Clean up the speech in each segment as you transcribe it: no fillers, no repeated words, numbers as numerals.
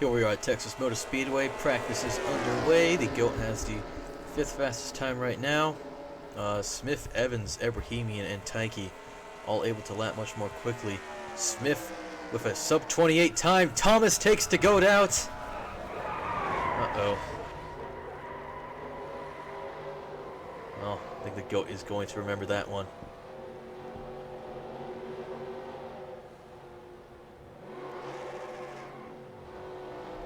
Here we are at Texas Motor Speedway. Practice is underway. The GOAT has the 5th fastest time right now. Smith, Evans, Ebrahimian, and Taiki all able to lap much more quickly. Smith with a sub-28 time. Thomas takes the GOAT out. Uh-oh. Well, I think the GOAT is going to remember that one.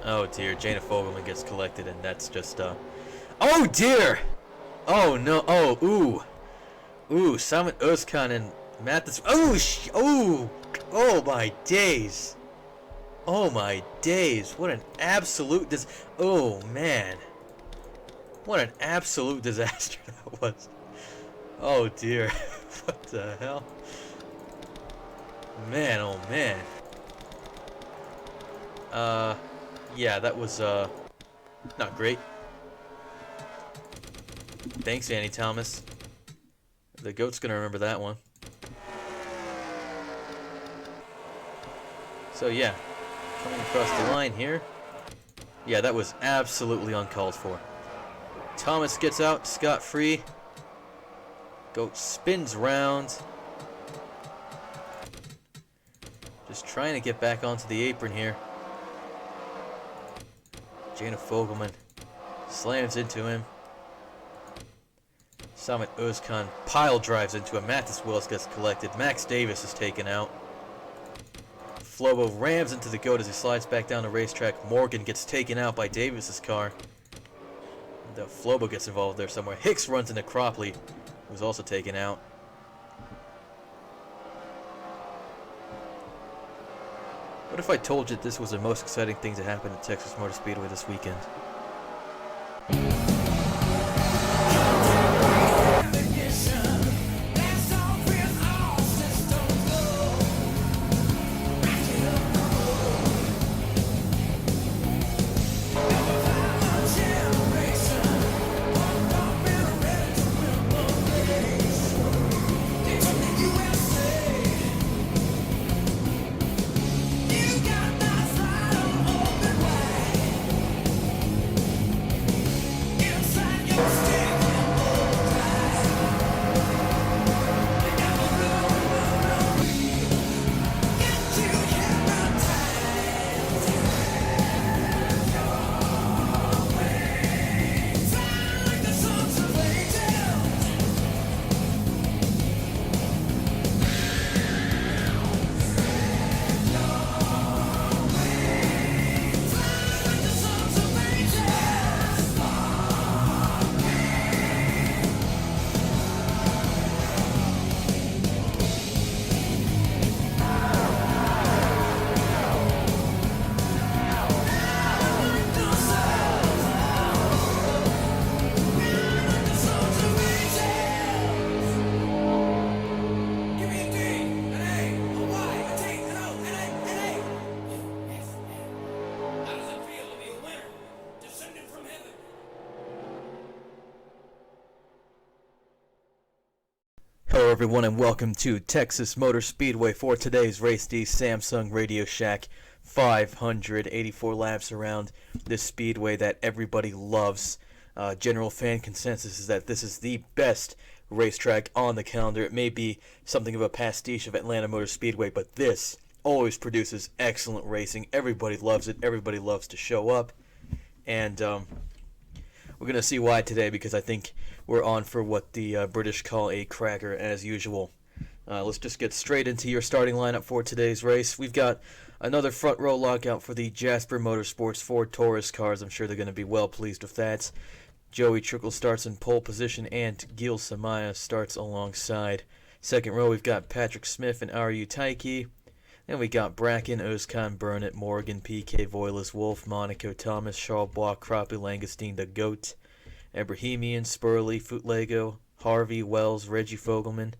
Oh dear, Jana Fogelman gets collected, and that's just, oh dear! Oh no, oh, ooh. Ooh, Simon Özkan and Mathis, oh my days. Oh my days, what an absolute oh man. What an absolute disaster that was. Oh dear, what the hell? Man, oh man. Yeah, that was, not great. Thanks, Annie Thomas. The GOAT's gonna remember that one. So, yeah. Coming across the line here. Yeah, that was absolutely uncalled for. Thomas gets out scot-free. GOAT spins round. Just trying to get back onto the apron here. Jana Fogelman slams into him. Samit Özkan pile drives into him. Mathis Willis gets collected. Max Davis is taken out. Flobo rams into the GOAT as he slides back down the racetrack. Morgan gets taken out by Davis's car. The Flobo gets involved there somewhere. Hicks runs into Cropley, who's also taken out. What if I told you this was the most exciting thing to happen at Texas Motor Speedway this weekend? Hello everyone and welcome to Texas Motor Speedway for today's race, the Samsung RadioShack. 584 laps around this speedway that everybody loves. General fan consensus is that this is the best racetrack on the calendar. It may be something of a pastiche of Atlanta Motor Speedway, but this always produces excellent racing. Everybody loves it. Everybody loves to show up. And we're going to see why today, because I think we're on for what the British call a cracker as usual. Let's just get straight into your starting lineup for today's race. We've got another front row lockout for the Jasper Motorsports Ford Taurus cars. I'm sure they're going to be well pleased with that. Joey Trickle starts in pole position, and Gil Samaya starts alongside. Second row, we've got Patrick Smith and Aryu Taiki. Then we got Bracken, Özkan, Burnett, Morgan, PK, Voiles, Wolf, Monaco, Thomas, Charlebois, Crappie, Langestein, the GOAT, Ebrahimian, Spurley, Footlego, Harvey, Wells, Reggie Fogelman,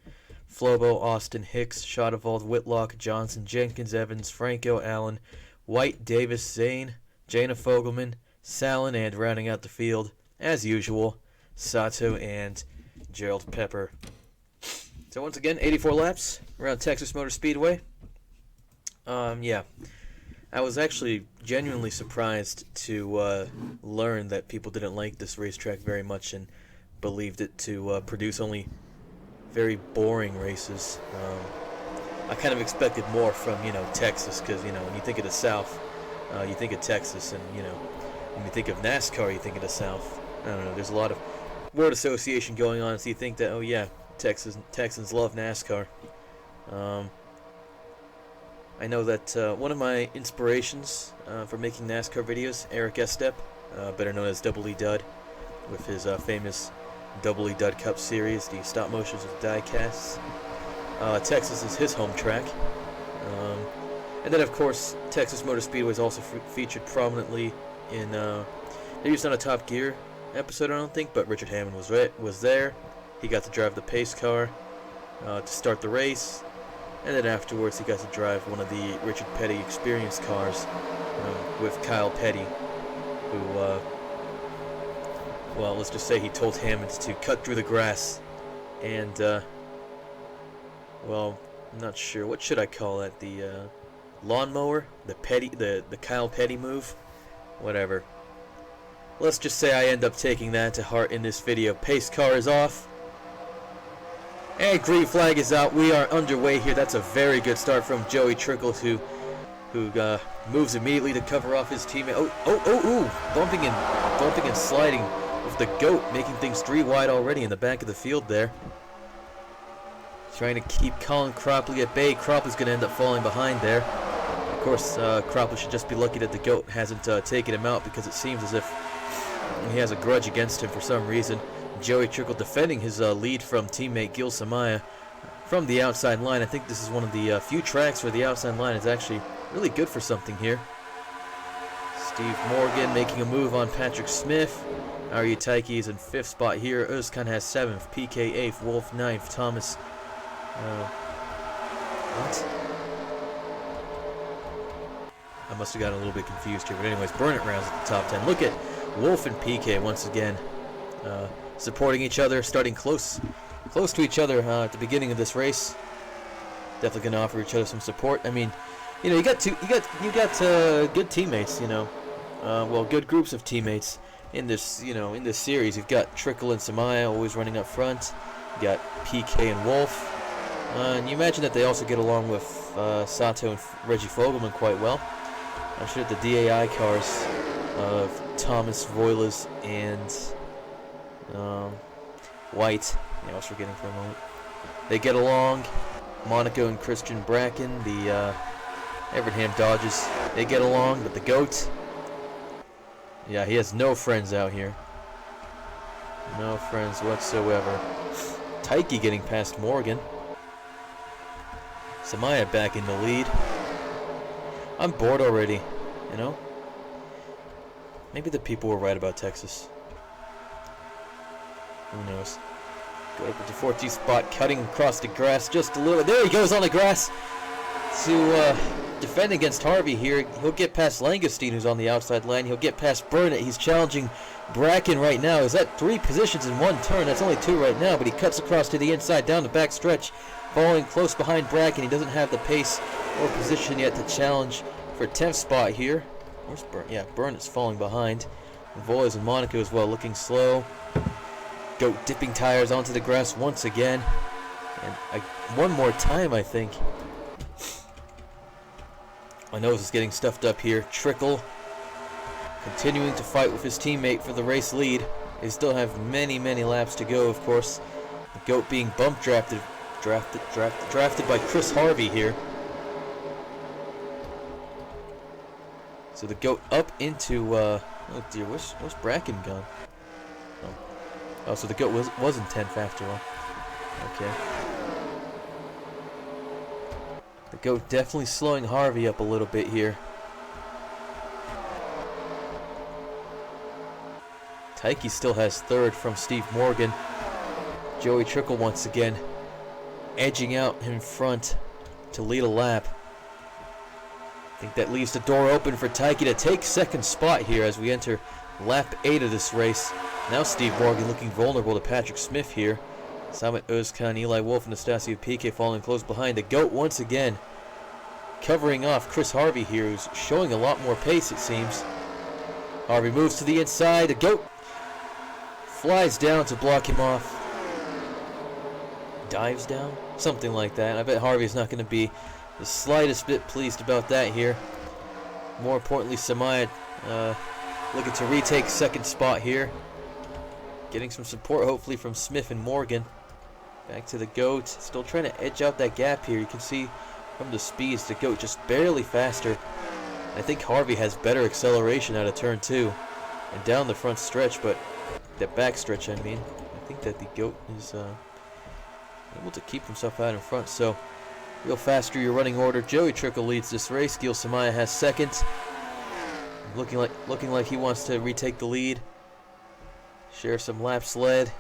Flobo, Austin, Hicks, Schadewald, Whitlock, Johnson, Jenkins, Evans, Franco, Allen, White, Davis, Zane, Jana Fogelman, Sallin, and rounding out the field, as usual, Sato and Gerald Pepper. So once again, 84 laps around Texas Motor Speedway. Yeah. I was actually genuinely surprised to learn that people didn't like this racetrack very much and believed it to produce only very boring races. I kind of expected more from, Texas, because, when you think of the South, you think of Texas, and, when you think of NASCAR, you think of the South. I don't know, there's a lot of word association going on, so you think that, oh yeah, Texans love NASCAR. I know that one of my inspirations for making NASCAR videos, Eric S.p.A, better known as Double E Dud, with his famous Double E Dud Cup series, the stop motions with die casts. Texas is his home track. And then, of course, Texas Motor Speedway is also featured prominently in, maybe it's not a Top Gear episode, I don't think, but Richard Hammond was there. He got to drive the pace car to start the race. And then afterwards, he got to drive one of the Richard Petty Experience cars with Kyle Petty, who, well, let's just say he told Hammond to cut through the grass. And, well, I'm not sure. What should I call it? The lawnmower? The Kyle Petty move? Whatever. Let's just say I end up taking that to heart in this video. Pace car is off. And green flag is out. We are underway here. That's a very good start from Joey Trickles, who moves immediately to cover off his teammate. Bumping and sliding with the GOAT, making things 3 wide already in the back of the field there. Trying to keep Colin Cropley at bay. Cropley's going to end up falling behind there. Of course, Cropley should just be lucky that the GOAT hasn't taken him out, because it seems as if he has a grudge against him for some reason. Joey Trickle defending his lead from teammate Gil Samaya from the outside line. I think this is one of the few tracks where the outside line is actually really good for something here. Steve Morgan making a move on Patrick Smith. Arya Taiki is in 5th spot here. Özkan has 7th. PK 8th. Wolf 9th. Thomas. What? I must have gotten a little bit confused here. But anyways, Burnett rounds at the top 10. Look at Wolf and PK once again. Supporting each other, starting close to each other at the beginning of this race. Definitely gonna offer each other some support. I mean, you got good teammates. Well, good groups of teammates in this series. You've got Trickle and Samaya always running up front. You got PK and Wolf. And you imagine that they also get along with Sato and Reggie Fogelman quite well. I'm sure that the DAI cars of Thomas Voiles and White, I was forgetting for a moment, they get along. Monaco and Christian Bracken, the Evernham Dodges, they get along, but the GOAT, yeah, he has no friends out here. No friends whatsoever. Taiki getting past Morgan. Samaya back in the lead. I'm bored already, Maybe the people were right about Texas. Who knows? Go up to 14th spot, cutting across the grass just a little. There he goes on the grass to defend against Harvey here. He'll get past Langestein, who's on the outside line. He'll get past Burnett. He's challenging Bracken right now. He's at 3 positions in 1 turn. That's only 2 right now, but he cuts across to the inside, down the back stretch, falling close behind Bracken. He doesn't have the pace or position yet to challenge for 10th spot here. Where's Burnett? Yeah, Burnett's falling behind. Voiles and Monaco as well, looking slow. GOAT dipping tires onto the grass once again. And one more time, I think. My nose is getting stuffed up here. Trickle continuing to fight with his teammate for the race lead. They still have many, many laps to go, of course. The GOAT being bump drafted by Chris Harvey here. So the GOAT up into, oh dear, where's Bracken gone? Oh, so the GOAT was in 10th after all. Okay. The GOAT definitely slowing Harvey up a little bit here. Taiki still has 3rd from Steve Morgan. Joey Trickle once again edging out in front to lead a lap. I think that leaves the door open for Taiki to take 2nd spot here as we enter lap 8 of this race. Now Steve Morgan looking vulnerable to Patrick Smith here. Samet Özkan, Eli Wolf, and Nastasio PK falling close behind. The GOAT once again covering off Chris Harvey here, who's showing a lot more pace, it seems. Harvey moves to the inside. The goat flies down to block him off. Dives down? Something like that. I bet Harvey's not going to be the slightest bit pleased about that here. More importantly, Samaya looking to retake second spot here. Getting some support, hopefully, from Smith and Morgan. Back to the goat. Still trying to edge out that gap here. You can see from the speeds, the goat just barely faster. I think Harvey has better acceleration out of turn 2 and down the front stretch, but the back stretch, I mean. I think that the goat is able to keep himself out in front. So, real fast through your running order. Joey Trickle leads this race. Gil Samaya has second. Looking like he wants to retake the lead. Share some laps led.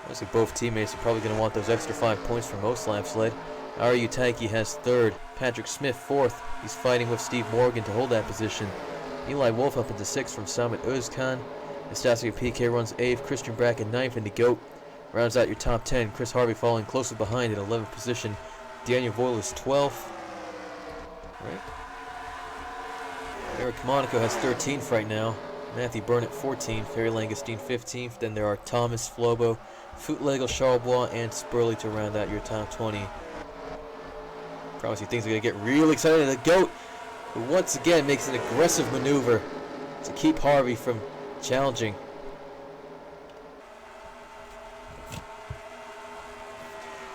Obviously, both teammates are probably going to want those extra 5 points for most laps led. Ryu Taiki has third. Patrick Smith fourth. He's fighting with Steve Morgan to hold that position. Eli Wolf up into sixth from Samit Özkan. Anastasia PK runs eighth. Christian Bracken ninth, and the GOAT rounds out your top 10. Chris Harvey following closely behind in 11th position. Daniel Voyle is 12th. Right. Eric Monaco has 13th right now. Matthew Burnett 14th. Harry Langestein 15th. Then there are Thomas, Flobo, Footlegel, Charlebois, and Spurley to round out your top 20. Promise you things are going to get real excited. The GOAT, who once again makes an aggressive maneuver to keep Harvey from challenging.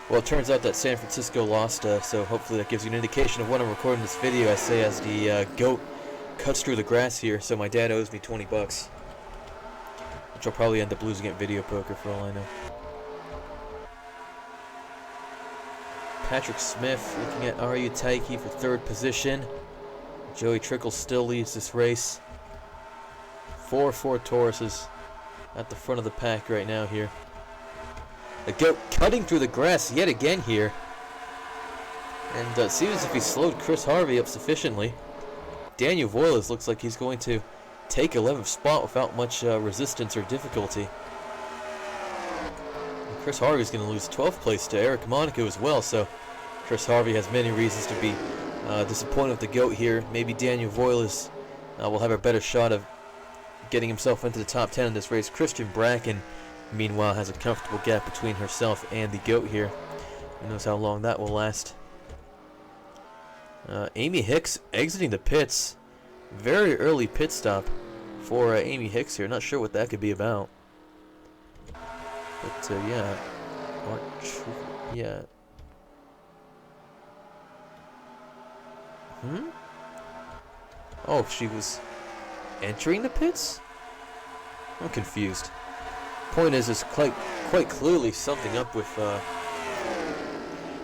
Well, it turns out that San Francisco lost, so hopefully that gives you an indication of when I'm recording this video. I say as the GOAT cuts through the grass here, so my dad owes me 20 bucks. Which I'll probably end up losing at video poker for all I know. Patrick Smith looking at Ryu Taiki for third position. Joey Trickle still leads this race. 4 Ford Tauruses at the front of the pack right now here. The GOAT cutting through the grass yet again here. And it seems as if he slowed Chris Harvey up sufficiently. Daniel Voiles looks like he's going to take 11th spot without much resistance or difficulty. And Chris Harvey's going to lose 12th place to Eric Monaco as well, so Chris Harvey has many reasons to be disappointed with the GOAT here. Maybe Daniel Voiles will have a better shot of getting himself into the top 10 in this race. Christian Bracken, meanwhile, has a comfortable gap between herself and the GOAT here. Who knows how long that will last. Amy Hicks exiting the pits. Very early pit stop for Amy Hicks here. Not sure what that could be about. But yeah. Yeah. Oh, she was entering the pits? I'm confused. Point is quite clearly something up with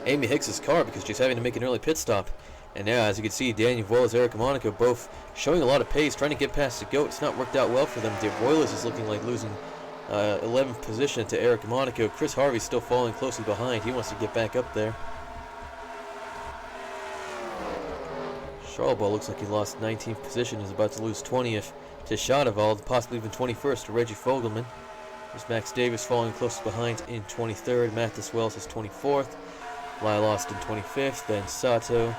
Amy Hicks's car, because she's having to make an early pit stop. And now, as you can see, Daniel Voiles, Eric Monaco both showing a lot of pace, trying to get past the GOAT. It's not worked out well for them. Voiles is looking like losing 11th position to Eric Monaco. Chris Harvey's still falling closely behind. He wants to get back up there. Charlebois looks like he lost 19th position. Is about to lose 20th to Shadowald, possibly even 21st to Reggie Fogelman. There's Max Davis falling close behind in 23rd. Mathis Wells is 24th. Lyle Austin 25th. Then Sato.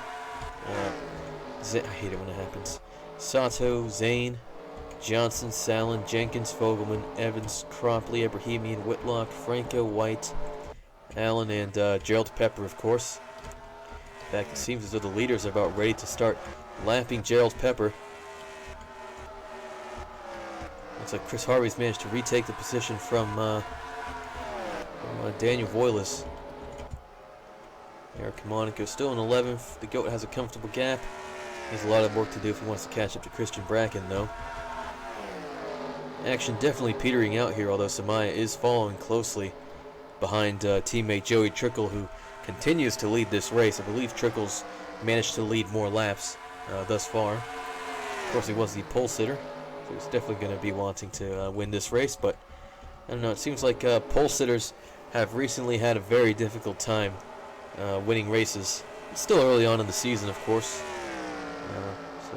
I hate it when it happens. Sato, Zane, Johnson, Sallin, Jenkins, Fogelman, Evans, Cropley, Abrahamian, Whitlock, Franco, White, Allen, and Gerald Pepper, of course. In fact, it seems as though the leaders are about ready to start lapping Gerald Pepper. Looks like Chris Harvey's managed to retake the position from Daniel Voiles. Eric Monaco still in 11th. The GOAT has a comfortable gap. He has a lot of work to do if he wants to catch up to Christian Bracken, though. Action definitely petering out here, although Samaya is following closely behind teammate Joey Trickle, who continues to lead this race. I believe Trickle's managed to lead more laps thus far. Of course, he was the pole sitter, so he's definitely going to be wanting to win this race, but I don't know, it seems like pole sitters have recently had a very difficult time winning races. It's still early on in the season, of course. So,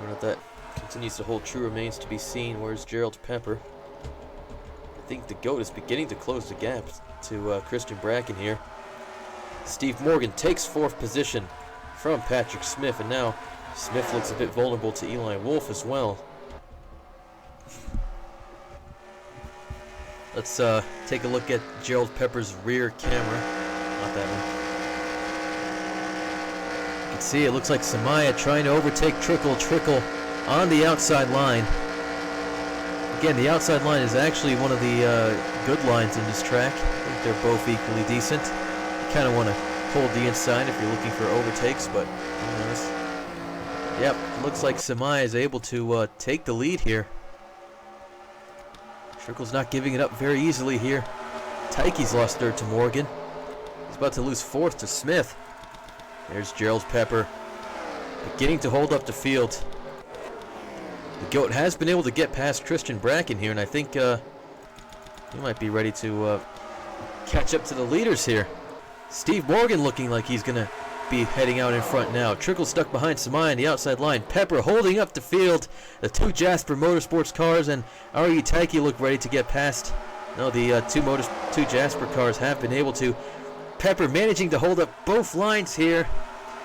whether that continues to hold true remains to be seen. Where's Gerald Pepper? I think the GOAT is beginning to close the gap to Christian Bracken here. Steve Morgan takes 4th position from Patrick Smith, and now Smith looks a bit vulnerable to Eli Wolf as well. Let's take a look at Gerald Pepper's rear camera. Not that one. You can see it looks like Samaya trying to overtake Trickle on the outside line. Again, the outside line is actually one of the good lines in this track. I think they're both equally decent. You kind of want to hold the inside if you're looking for overtakes, but who knows. Yep, looks like Samaya is able to take the lead here. Trickle's not giving it up very easily here. Tykey's lost 3rd to Morgan. He's about to lose 4th to Smith. There's Gerald Pepper beginning to hold up the field. The GOAT has been able to get past Christian Bracken here, and I think he might be ready to catch up to the leaders here. Steve Morgan looking like he's going to be heading out in front now. Trickle stuck behind Samaya on the outside line. Pepper holding up the field. The 2 Jasper Motorsports cars and R.E. Tykey look ready to get past. No, the 2 Jasper cars have been able to. Pepper managing to hold up both lines here.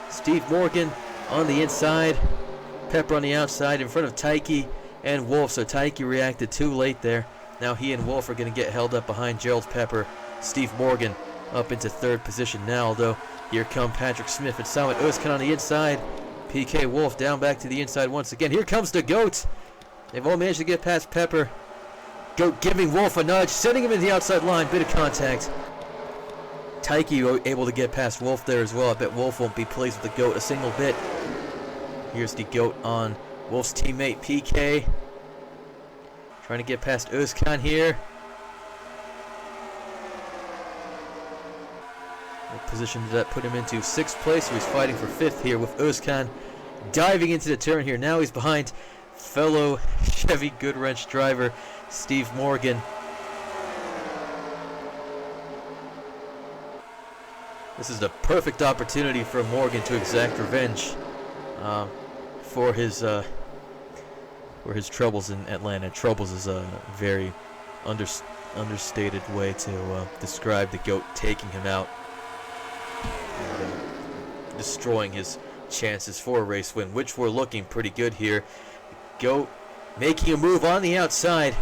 Steve Morgan on the inside. Pepper on the outside in front of Tykey and Wolf. So Tykey reacted too late there. Now he and Wolf are going to get held up behind Gerald Pepper. Steve Morgan up into 3rd position now, though. Here come Patrick Smith and Samit Özkan on the inside. PK Wolf down back to the inside once again. Here comes the GOAT. They've all managed to get past Pepper. GOAT giving Wolf a nudge, sending him in the outside line. Bit of contact. Tykey able to get past Wolf there as well. I bet Wolf won't be pleased with the GOAT a single bit. Here's the GOAT on Wolf's teammate PK. Trying to get past Özkan here. What position did that put him into? 6th place, so he's fighting for 5th here with Özkan diving into the turn here. Now he's behind fellow Chevy Goodwrench driver Steve Morgan. This is the perfect opportunity for Morgan to exact revenge for his troubles in Atlanta. Troubles is a very understated way to describe the GOAT taking him out. Destroying his chances for a race win, which were looking pretty good here. GOAT making a move on the outside.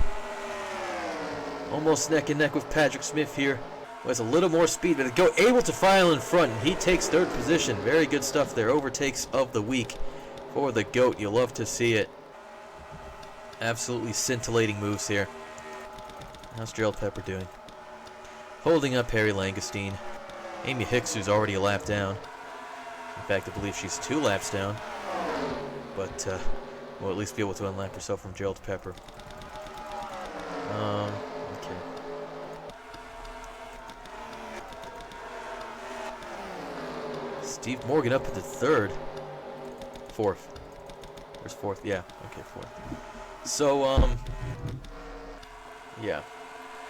Almost neck and neck with Patrick Smith here. Who has a little more speed, but the GOAT able to file in front, and he takes 3rd position. Very good stuff there. Overtakes of the week for the GOAT. You'll love to see it. Absolutely scintillating moves here. How's Gerald Pepper doing? Holding up Harry Langestein. Amy Hicks, who's already a lap down. In fact, I believe she's 2 laps down. But we'll at least be able to unlap herself from Gerald Pepper. Okay. Steve Morgan up into 3rd. 4th. Where's 4th? Yeah, okay, 4th. So, yeah.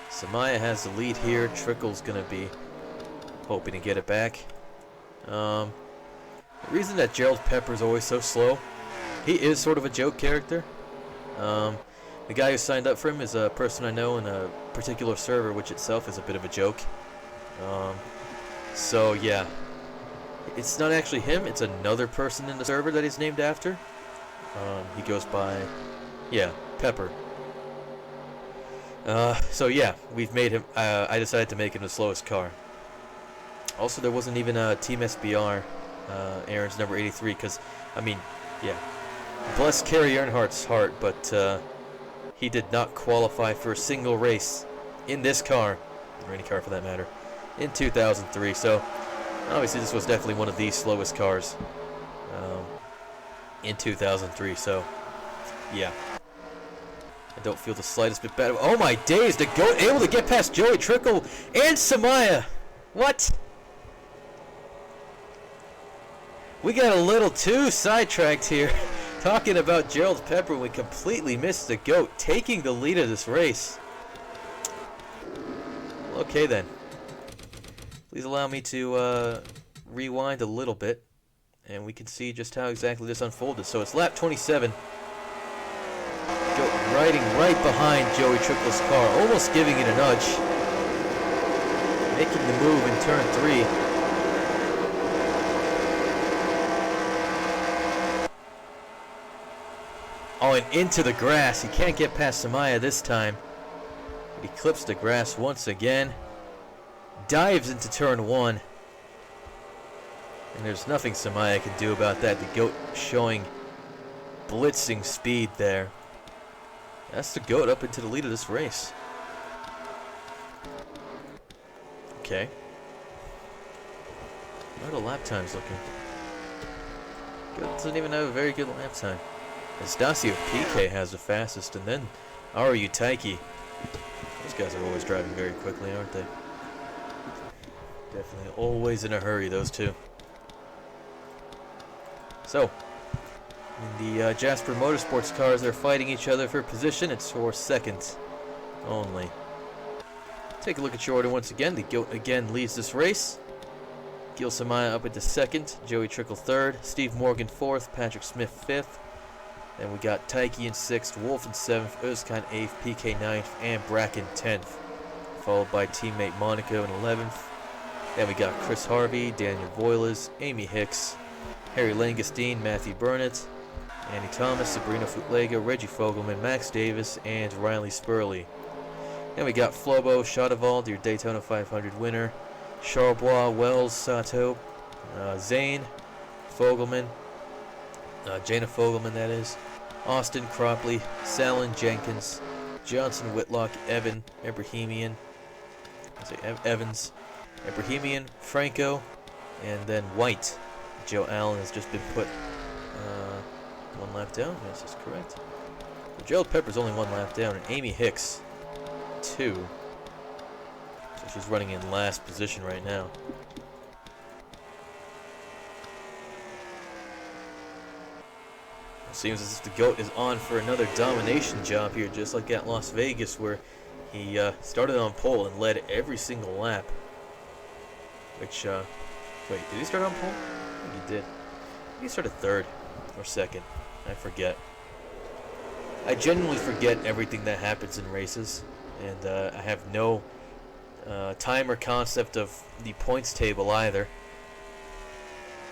Samaya has the lead here. Trickle's gonna be hoping to get it back. The reason that Gerald Pepper is always so slow, he is sort of a joke character. The guy who signed up for him is a person I know in a particular server, which itself is a bit of a joke. So yeah, it's not actually him, it's another person in the server that he's named after. He goes by, yeah, Pepper. So yeah, we've made him, I decided to make him the slowest car. Also, there wasn't even a Team S.p.A. Aaron's number 83, because, I mean, yeah, bless Kerry Earnhardt's heart, but he did not qualify for a single race in this car, or any car for that matter, in 2003. So, obviously, this was definitely one of the slowest cars in 2003. So, yeah. I don't feel the slightest bit bad. Oh my days, the GOAT able to get past Joey Trickle and Samaya. What? We got a little too sidetracked here talking about Gerald Pepper when we completely missed the GOAT taking the lead of this race. Okay then. Please allow me to rewind a little bit and we can see just how exactly this unfolded. So it's lap 27. GOAT riding right behind Joey Trickle's car, almost giving it a nudge. Making the move in turn 3. Oh, and into the grass. He can't get past Samaya this time. But he clips the grass once again. Dives into turn 1. And there's nothing Samaya can do about that. The GOAT showing blitzing speed there. That's the GOAT up into the lead of this race. Okay. How are the lap times looking? GOAT doesn't even have a very good lap time. S.p.A has the fastest, and then RU Taiki. Those guys are always driving very quickly, aren't they? Definitely always in a hurry, those two. So, in the Jasper Motorsports cars, they're fighting each other for position. It's for second only. Take a look at your order once again. The GOAT again leads this race. Gil Samaya up into second. Joey Trickle third. Steve Morgan fourth. Patrick Smith fifth. Then we got Taiki in sixth. Wolf in seventh. Özkan eighth. PK ninth. And Bracken 10th. Followed by teammate Monaco in 11th. Then we got Chris Harvey, Daniel Voiles, Amy Hicks, Harry Langestein, Matthew Burnett, Andy Thomas, Sabrina Futlega, Reggie Fogelman, Max Davis, and Riley Spurley. Then we got Flobo, Shadavald, your Daytona 500 winner, Charbois, Wells, Sato, Zane, Fogelman, Jana Fogelman that is, Austin, Cropley, Salin, Jenkins, Johnson, Whitlock, Evan, Ibrahimian, Evans, Ibrahimian, Franco, and then White. Joe Allen has just been put one lap down. Yes, that's correct. But Gerald Pepper's only one lap down, and Amy Hicks 2. So she's running in last position right now. It seems as if the GOAT is on for another domination job here, just like at Las Vegas, where he started on pole and led every single lap. Which, wait, did he start on pole? I think he did. I think he started third or second. I forget. I genuinely forget everything that happens in races, and I have no time or concept of the points table either.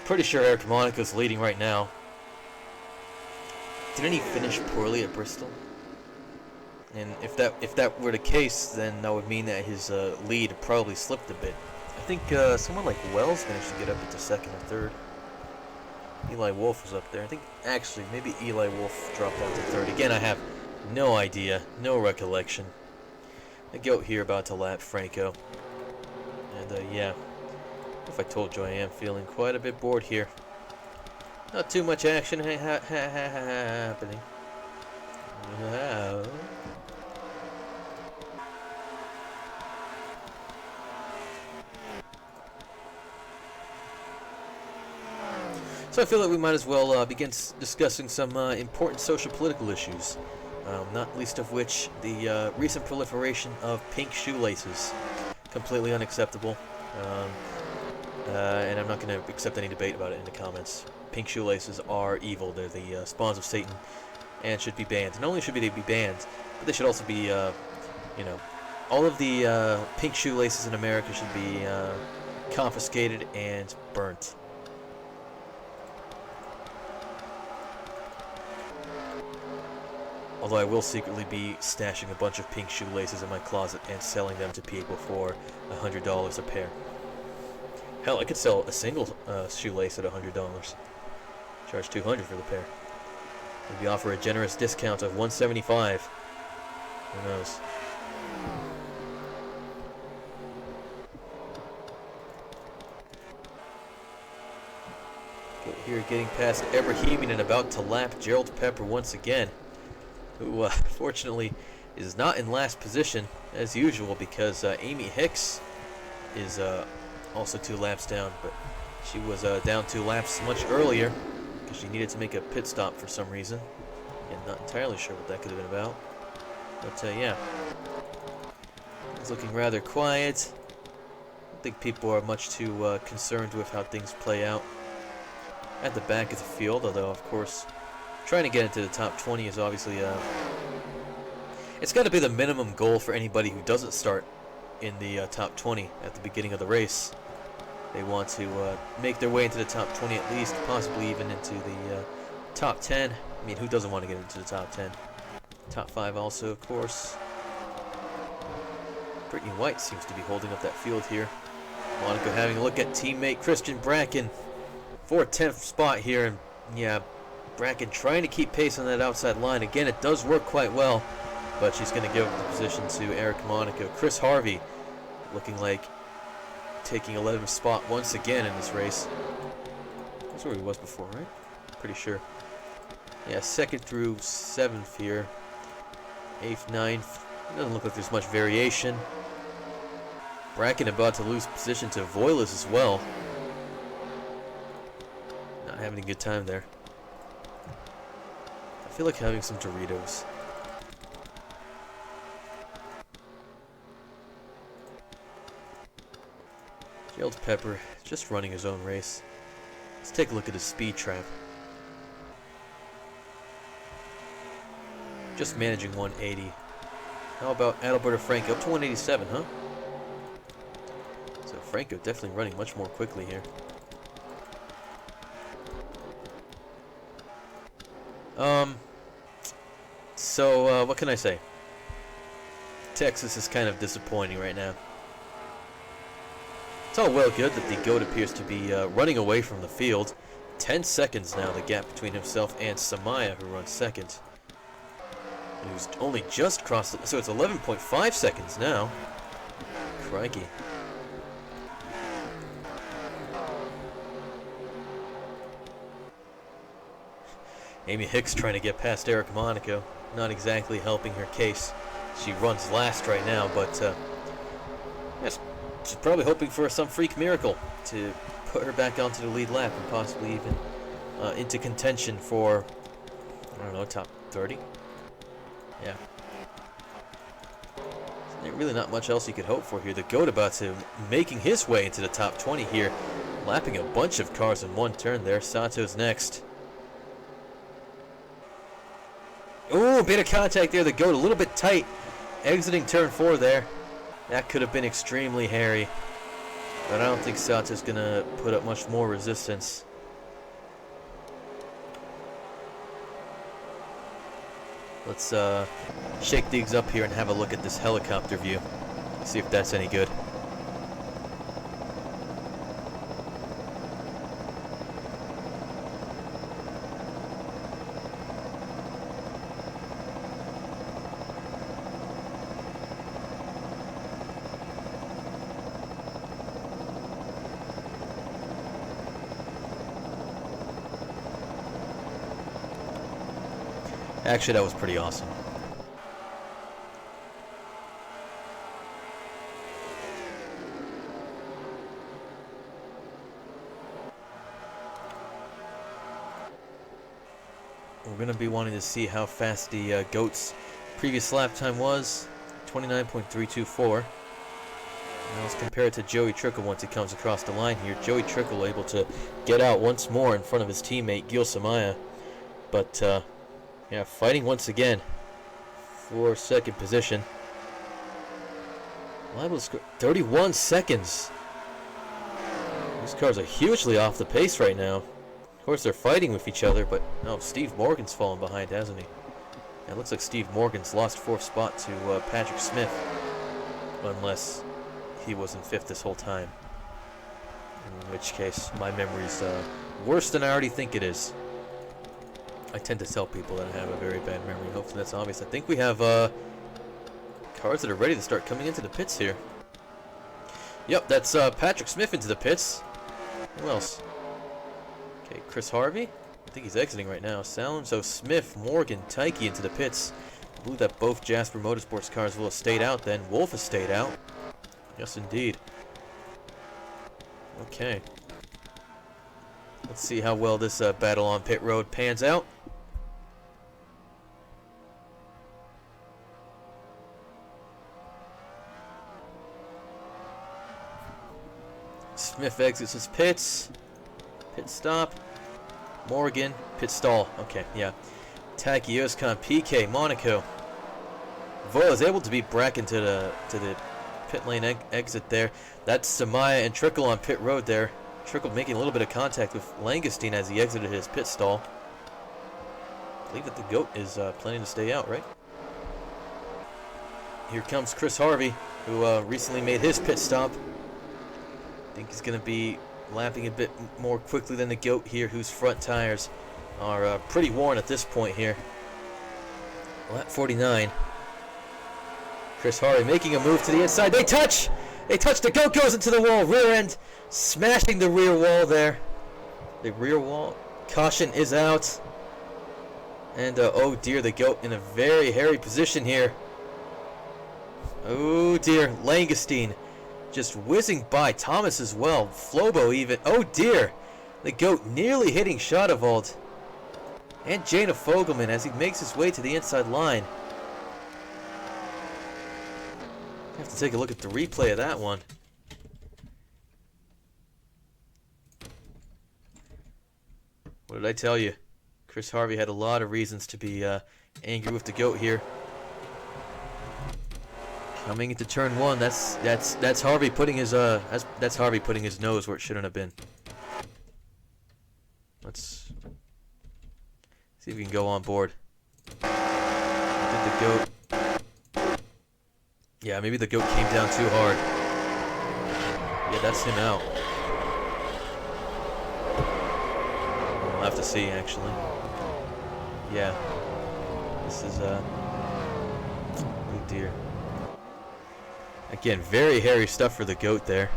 Pretty sure Eric Monaco's leading right now. Didn't he finish poorly at Bristol? And if that were the case, then that would mean that his lead probably slipped a bit. I think someone like Wells managed to get up into second or third. Eli Wolf was up there. I think actually maybe Eli Wolf dropped out to third. Again, I have no idea, no recollection. The GOAT here about to lap Franco. And yeah, if I told you I am feeling quite a bit bored here. Not too much action happening. So I feel like we might as well begin discussing some important social political issues, not least of which the recent proliferation of pink shoelaces. Completely unacceptable, and I'm not going to accept any debate about it in the comments. Pink shoelaces are evil. They're the spawns of Satan and should be banned. Not only should they be banned, but they should also be, you know, all of the pink shoelaces in America should be confiscated and burnt. Although I will secretly be stashing a bunch of pink shoelaces in my closet and selling them to people for $100 a pair. Hell, I could sell a single shoelace at $100. Charge $200 for the pair. Maybe offer a generous discount of $175. Who knows? Here getting past Ibrahimian and about to lap Gerald Pepper once again, who fortunately is not in last position as usual because Amy Hicks is also 2 laps down, but she was down 2 laps much earlier because she needed to make a pit stop for some reason, and not entirely sure what that could have been about. But yeah, it's looking rather quiet. I don't think people are much too concerned with how things play out at the back of the field, although of course trying to get into the top 20 is obviously it's got to be the minimum goal for anybody who doesn't start in the top 20 at the beginning of the race. They want to make their way into the top 20 at least, possibly even into the top 10 I mean, who doesn't want to get into the top 10? Top 5 also, of course. Brittany White seems to be holding up that field here. Monaco having a look at teammate Christian Bracken for 10th spot here. And yeah, Bracken trying to keep pace on that outside line. Again, it does work quite well, but she's going to give the position to Eric Monaco. Chris Harvey looking like taking 11th spot once again in this race. That's where he was before, right? Pretty sure. Yeah, 2nd through 7th here. 8th, 9th. It doesn't look like there's much variation. Bracken about to lose position to Voiles as well. Not having a good time there. I feel like having some Doritos. Jailed Pepper just running his own race. Let's take a look at his speed trap. Just managing 180. How about Adalberto Franco? Up to 187, huh? So Franco definitely running much more quickly here. So what can I say? Texas is kind of disappointing right now. It's all well good that the GOAT appears to be running away from the field. 10 seconds now, the gap between himself and Samaya, who runs 2nd. Who's only just crossed it, so it's 11.5 seconds now. Crikey. Amy Hicks trying to get past Eric Monaco. Not exactly helping her case. She runs last right now, but yes, she's probably hoping for some freak miracle to put her back onto the lead lap and possibly even into contention for, I don't know, top 30? Yeah. There's really not much else you could hope for here. The GOAT about to making his way into the top 20 here. Lapping a bunch of cars in one turn there. Sato's next. Ooh, bit of contact there. The GOAT a little bit tight. Exiting turn 4 there. That could have been extremely hairy. But I don't think Sato's going to put up much more resistance. Let's shake things up here and have a look at this helicopter view. See if that's any good. Actually, that was pretty awesome. We're going to be wanting to see how fast the GOAT's previous lap time was. 29.324. Now let's compare it to Joey Trickle once he comes across the line here. Joey Trickle able to get out once more in front of his teammate Gil Samaya. But yeah, fighting once again for 2nd position. Liable to score 31 seconds. These cars are hugely off the pace right now. Of course, they're fighting with each other, but no, Steve Morgan's fallen behind, hasn't he? It looks like Steve Morgan's lost 4th spot to Patrick Smith, unless he was in 5th this whole time. In which case, my memory's worse than I already think it is. I tend to tell people that I have a very bad memory. Hopefully that's obvious. I think we have cars that are ready to start coming into the pits here. Yep, that's Patrick Smith into the pits. Who else? Okay, Chris Harvey. I think he's exiting right now. So Smith, Morgan, Tyke into the pits. I believe that both Jasper Motorsports cars will have stayed out then. Wolf has stayed out. Yes, indeed. Okay. Let's see how well this battle on pit road pans out. Smith exits his pits. Pit stop. Morgan, pit stall. Okay, yeah. Taki, Yoscon, PK, Monaco. Voil is able to beat Bracken to the pit lane exit there. That's Samaya and Trickle on pit road there. Trickle making a little bit of contact with Langestein as he exited his pit stall. believe that the GOAT is planning to stay out, right? Here comes Chris Harvey, who recently made his pit stop. I think he's going to be lapping a bit more quickly than the GOAT here, whose front tires are pretty worn at this point here. Lap 49. Chris Harvey making a move to the inside. They touch! They touch! The GOAT goes into the wall. Rear end smashing the rear wall there. The rear wall. Caution is out. And, oh dear, the GOAT in a very hairy position here. Oh dear, Langestein just whizzing by. Thomas as well. Flobo even. Oh dear, the GOAT nearly hitting Schadewald. And Jana Fogelman as he makes his way to the inside line. Have to take a look at the replay of that one. What did I tell you? Chris Harvey had a lot of reasons to be angry with the GOAT here. Coming into turn one, that's Harvey putting his that's Harvey putting his nose where it shouldn't have been. Let's see if we can go on board. Did the GOAT? Yeah, maybe the GOAT came down too hard. Yeah, that's him out. We'll have to see actually. Yeah, this is oh dear. Again, very hairy stuff for the GOAT there.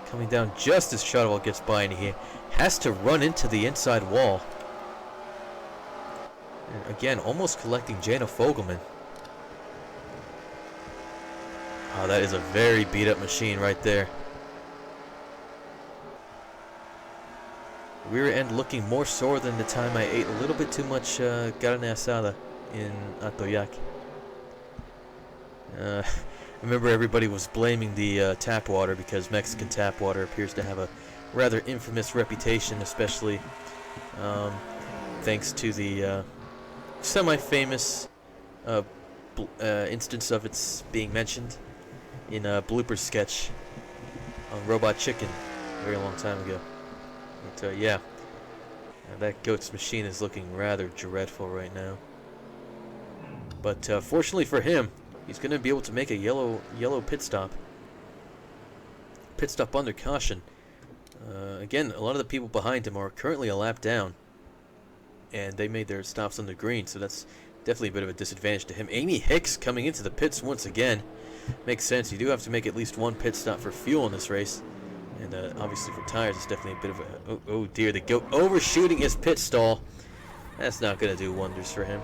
Coming down just as Schadewald gets by, and he has to run into the inside wall. And again, almost collecting Jana Fogelman. Oh, that is a very beat-up machine right there. Rear end looking more sore than the time I ate a little bit too much carne asada in Atoyac. I remember everybody was blaming the tap water because Mexican tap water appears to have a rather infamous reputation, especially thanks to the semi-famous instance of its being mentioned in a blooper sketch on Robot Chicken a very long time ago. But yeah, that GOAT's machine is looking rather dreadful right now. But fortunately for him, he's going to be able to make a yellow pit stop. Pit stop under caution. Again, a lot of the people behind him are currently a lap down. And they made their stops on the green, so that's definitely a bit of a disadvantage to him. Amy Hicks coming into the pits once again. Makes sense. You do have to make at least one pit stop for fuel in this race. And obviously for tires, it's definitely a bit of a... Oh dear, the GOAT overshooting his pit stall. That's not going to do wonders for him.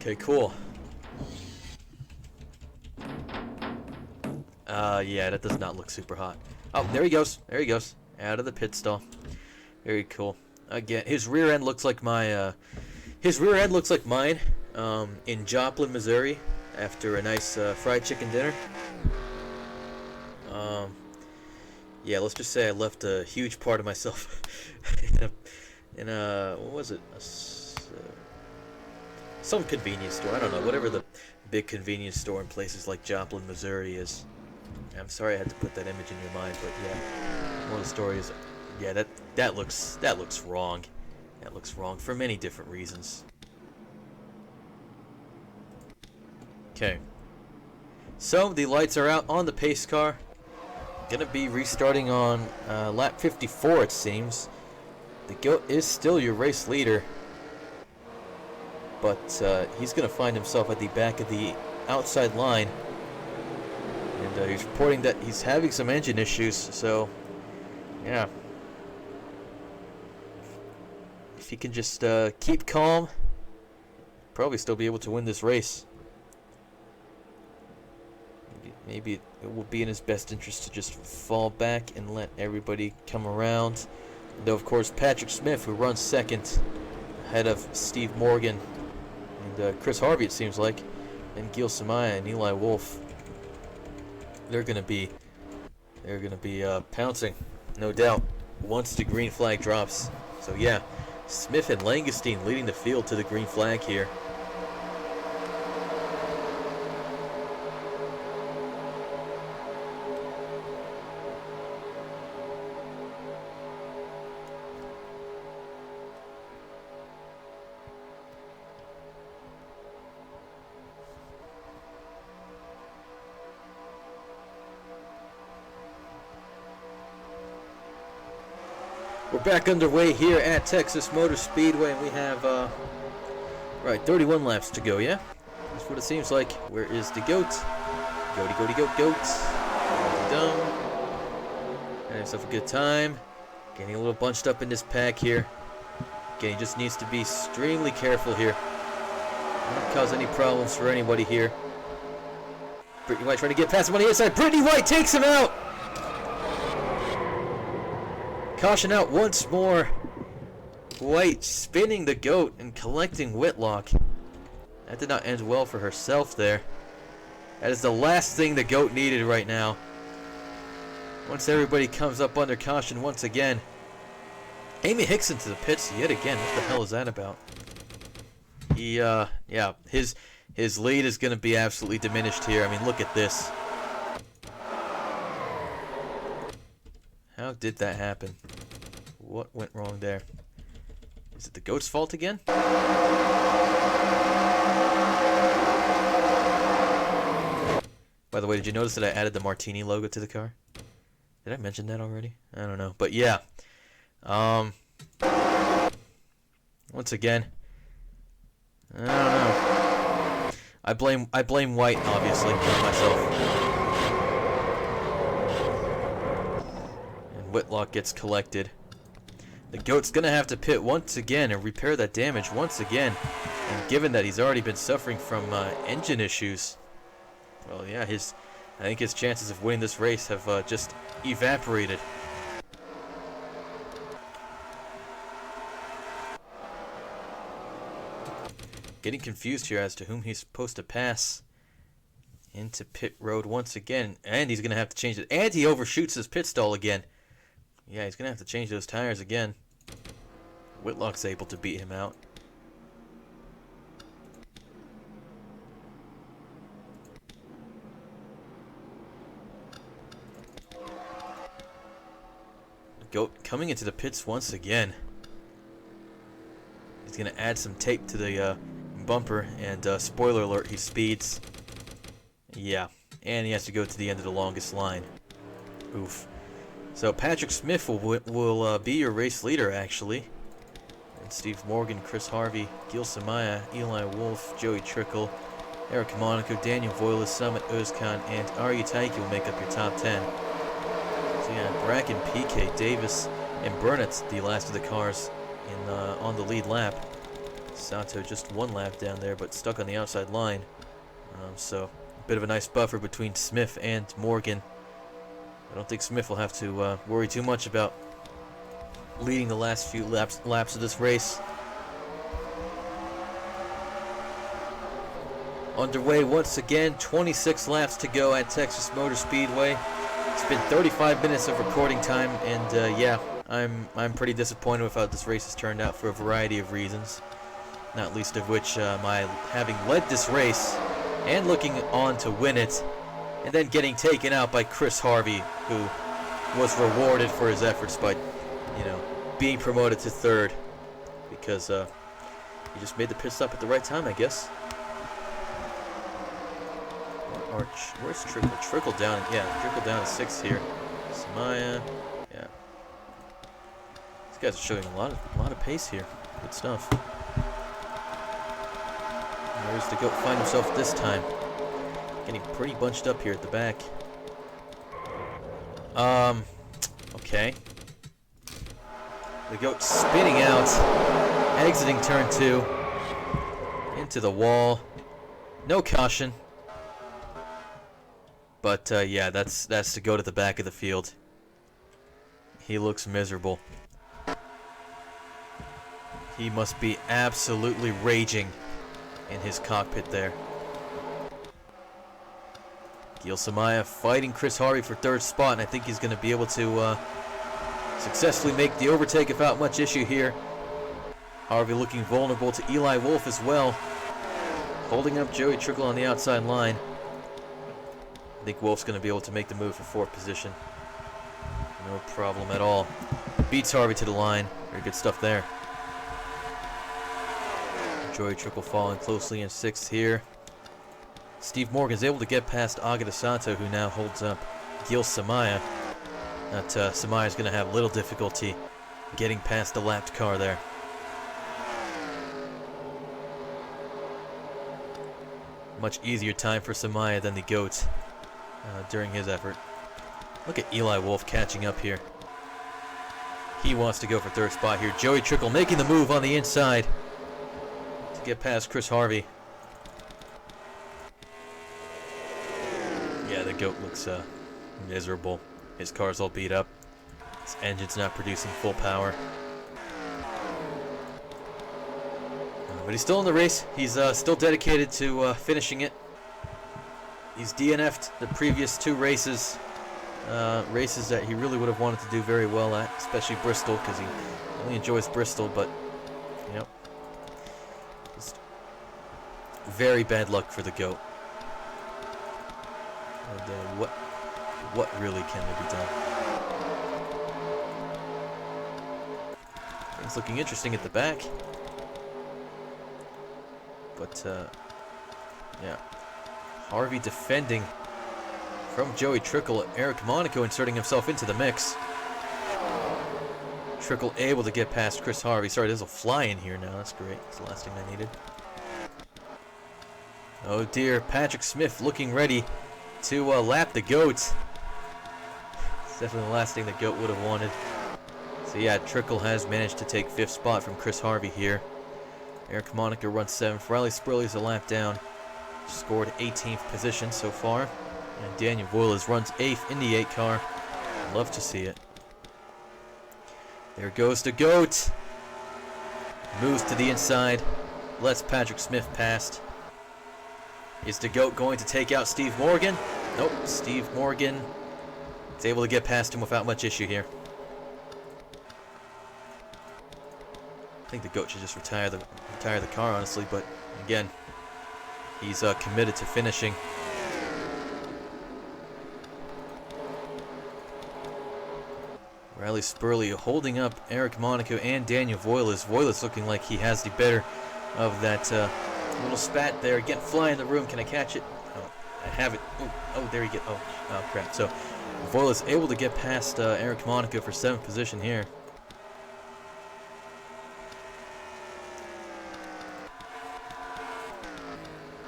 Okay, cool. Yeah, that does not look super hot. Oh, there he goes. There he goes. Out of the pit stall. Very cool. Again, his rear end looks like my, his rear end looks like mine, in Joplin, Missouri, after a nice, fried chicken dinner. Yeah, let's just say I left a huge part of myself in a what was it? Some convenience store. I don't know. Whatever the big convenience store in places like Joplin, Missouri is. I'm sorry I had to put that image in your mind, but yeah. One of the stories. Yeah, that looks wrong. That looks wrong for many different reasons. Okay. So the lights are out on the pace car. Gonna be restarting on lap 54, it seems. The GOAT is still your race leader, but he's gonna find himself at the back of the outside line, and he's reporting that he's having some engine issues. So, yeah, if he can just keep calm, probably still be able to win this race. Maybe it will be in his best interest to just fall back and let everybody come around. Though, of course, Patrick Smith, who runs second, ahead of Steve Morgan and Chris Harvey, it seems like, and Gil Samaya and Eli Wolf. They're gonna be pouncing, no doubt, once the green flag drops. So yeah, Smith and Langestein leading the field to the green flag here. We're back underway here at Texas Motor Speedway, and we have, right, 31 laps to go, yeah? That's what it seems like. Where is the goat? Goaty, goaty, goat, goat. Dum. Had himself a good time. Getting a little bunched up in this pack here. Again, he just needs to be extremely careful here. Not cause any problems for anybody here. Brittany White trying to get past him on the inside. Brittany White takes him out! Caution out once more. White spinning the goat and collecting Whitlock. That did not end well for herself there. That is the last thing the goat needed right now. Once everybody comes up under caution once again. Amy Hickson to the pits yet again. What the hell is that about? Yeah, his lead is going to be absolutely diminished here. I mean, look at this. How did that happen? What went wrong there? Is it the goat's fault again? By the way, did you notice that I added the Martini logo to the car? Did I mention that already? I don't know. But yeah. Once again, I don't know. I blame White, obviously, not myself. Whitlock gets collected. The goat's gonna have to pit once again and repair that damage once again. And given that he's already been suffering from engine issues, well, yeah, I think his chances of winning this race have just evaporated. Getting confused here as to whom he's supposed to pass into pit road once again, and he's gonna have to change it. And he overshoots his pit stall again. Yeah, he's going to have to change those tires again. Whitlock's able to beat him out. Goat coming into the pits once again. He's going to add some tape to the bumper, and spoiler alert, he speeds. Yeah, and he has to go to the end of the longest line. Oof. So Patrick Smith will be your race leader, actually. And Steve Morgan, Chris Harvey, Gil Samaya, Eli Wolf, Joey Trickle, Eric Monaco, Daniel Voiles, Summit Özkan, and Arya Taiki will make up your top 10. So yeah, Bracken, PK, Davis, and Burnett's the last of the cars on the lead lap. Sato just one lap down there, but stuck on the outside line. So a bit of a nice buffer between Smith and Morgan. I don't think Smith will have to worry too much about leading the last few laps of this race. Underway once again, 26 laps to go at Texas Motor Speedway. It's been 35 minutes of recording time, and yeah, I'm pretty disappointed with how this race has turned out for a variety of reasons. Not least of which my having led this race and looking on to win it, and then getting taken out by Chris Harvey, who was rewarded for his efforts by, being promoted to third, because he just made the pit stop at the right time, I guess. Where's Trickle? Trickle down, yeah, Trickle down to 6th here. Samaya, yeah. These guys are showing a lot of pace here. Good stuff. Where's the goat find himself this time? Getting pretty bunched up here at the back. Okay. The goat spinning out, exiting turn 2, into the wall. No caution. But yeah, that's to go to the back of the field. He looks miserable. He must be absolutely raging in his cockpit there. Gil Samaya fighting Chris Harvey for third spot, and I think he's going to be able to successfully make the overtake without much issue here. Harvey looking vulnerable to Eli Wolf as well, holding up Joey Trickle on the outside line. I think Wolf's going to be able to make the move for fourth position. No problem at all. Beats Harvey to the line. Very good stuff there. Joey Trickle following closely in sixth here. Steve Morgan is able to get past Agata Sato, who now holds up Gil Samaya. That Samaya is going to have little difficulty getting past the lapped car there. Much easier time for Samaya than the GOAT during his effort. Look at Eli Wolf catching up here. He wants to go for third spot here. Joey Trickle making the move on the inside to get past Chris Harvey. Yeah, the GOAT looks miserable. His car's all beat up. His engine's not producing full power. But he's still in the race. He's still dedicated to finishing it. He's DNF'd the previous two races. Races that he really would have wanted to do very well at, especially Bristol, because he really enjoys Bristol, but, you know, just very bad luck for the GOAT. And what really can be done? Things looking interesting at the back. But, yeah. Harvey defending from Joey Trickle. Eric Monaco inserting himself into the mix. Trickle able to get past Chris Harvey. Sorry, there's a fly in here now. That's great. That's the last thing I needed. Oh dear, Patrick Smith looking ready to lap the GOAT. It's definitely the last thing the GOAT would have wanted. So yeah, Trickle has managed to take fifth spot from Chris Harvey here. Eric Monaco runs 7th. Riley Spurley is a lap down. Scored 18th position so far. And Daniel Voiles runs 8th in the 8 car. Love to see it. There goes the GOAT. Moves to the inside. Lets Patrick Smith past. Is the GOAT going to take out Steve Morgan? Nope. Steve Morgan is able to get past him without much issue here. I think the GOAT should just retire the car, honestly, but again, he's committed to finishing. Riley Spurley holding up Eric Monaco and Daniel Voiles. Voiles looking like he has the better of that little spat there. Again, fly in the room. Can I catch it? Oh, I have it. Oh, there you go. Oh, crap. So, Voiles able to get past Eric Monaco for 7th position here.